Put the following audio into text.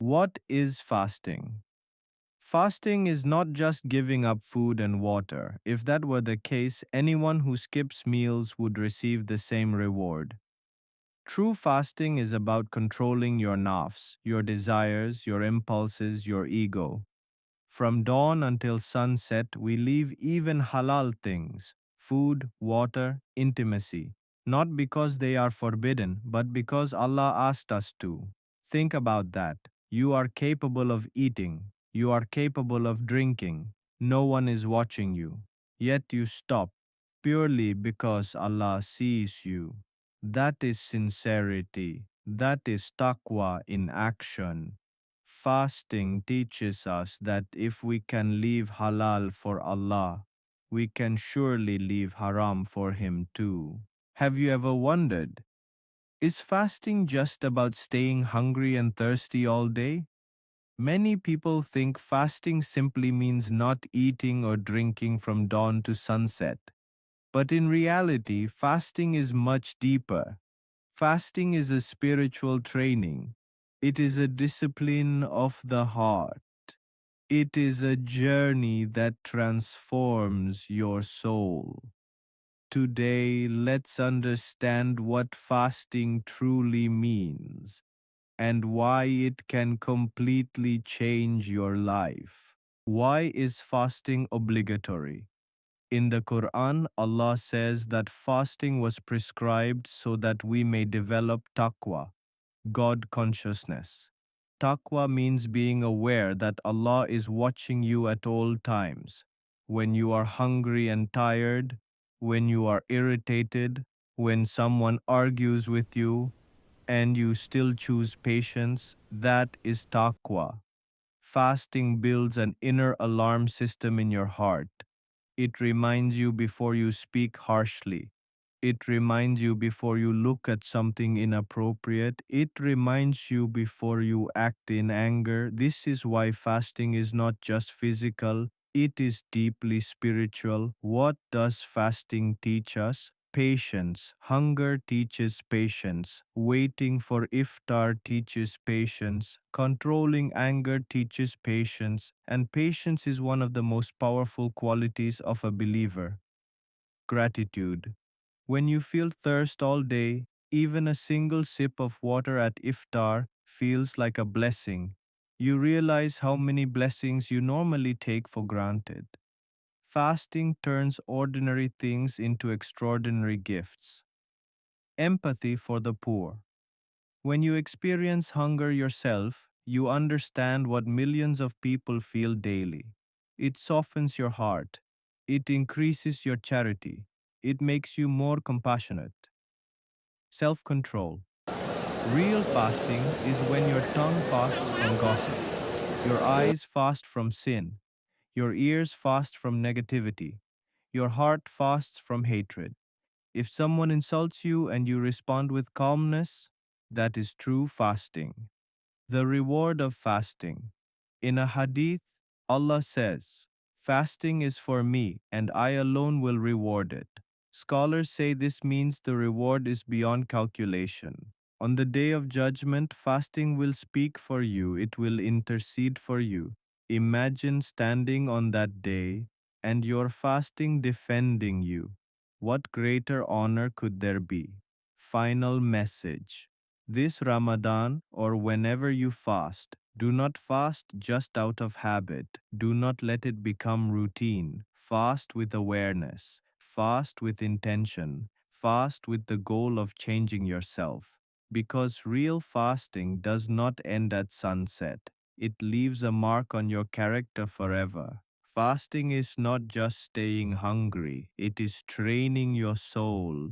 What is fasting? Fasting is not just giving up food and water. If that were the case, anyone who skips meals would receive the same reward. True fasting is about controlling your nafs, your desires, your impulses, your ego. From dawn until sunset, we leave even halal things food, water, intimacy not because they are forbidden, but because Allah asked us to. Think about that. You are capable of eating, you are capable of drinking. No one is watching you. Yet you stop purely because Allah sees you. That is sincerity. That is taqwa in action. Fasting teaches us that if we can leave halal for Allah, we can surely leave haram for Him too. Have you ever wondered, is fasting just about staying hungry and thirsty all day? Many people think fasting simply means not eating or drinking from dawn to sunset. But in reality, fasting is much deeper. Fasting is a spiritual training. It is a discipline of the heart. It is a journey that transforms your soul. Today, let's understand what fasting truly means and why it can completely change your life. Why is fasting obligatory? In the Quran, Allah says that fasting was prescribed so that we may develop taqwa, God consciousness. Taqwa means being aware that Allah is watching you at all times. When you are hungry and tired, when you are irritated, when someone argues with you, and you still choose patience, that is taqwa. Fasting builds an inner alarm system in your heart. It reminds you before you speak harshly. It reminds you before you look at something inappropriate. It reminds you before you act in anger. This is why fasting is not just physical, it is deeply spiritual. What does fasting teach us? Patience. Hunger teaches patience. Waiting for iftar teaches patience. Controlling anger teaches patience. And patience is one of the most powerful qualities of a believer. Gratitude. When you feel thirst all day, even a single sip of water at iftar feels like a blessing. You realize how many blessings you normally take for granted. Fasting turns ordinary things into extraordinary gifts. Empathy for the poor. When you experience hunger yourself, you understand what millions of people feel daily. It softens your heart. It increases your charity. It makes you more compassionate. Self control. Real fasting is when your tongue fasts from gossip, your eyes fast from sin, your ears fast from negativity, your heart fasts from hatred. If someone insults you and you respond with calmness, that is true fasting. The reward of fasting. In a hadith, Allah says, fasting is for me and I alone will reward it. Scholars say this means the reward is beyond calculation. On the day of judgment, fasting will speak for you, it will intercede for you. Imagine standing on that day and your fasting defending you. What greater honor could there be? Final message. This Ramadan or whenever you fast, do not fast just out of habit. Do not let it become routine. Fast with awareness. Fast with intention. Fast with the goal of changing yourself. Because real fasting does not end at sunset. It leaves a mark on your character forever. Fasting is not just staying hungry, it is training your soul.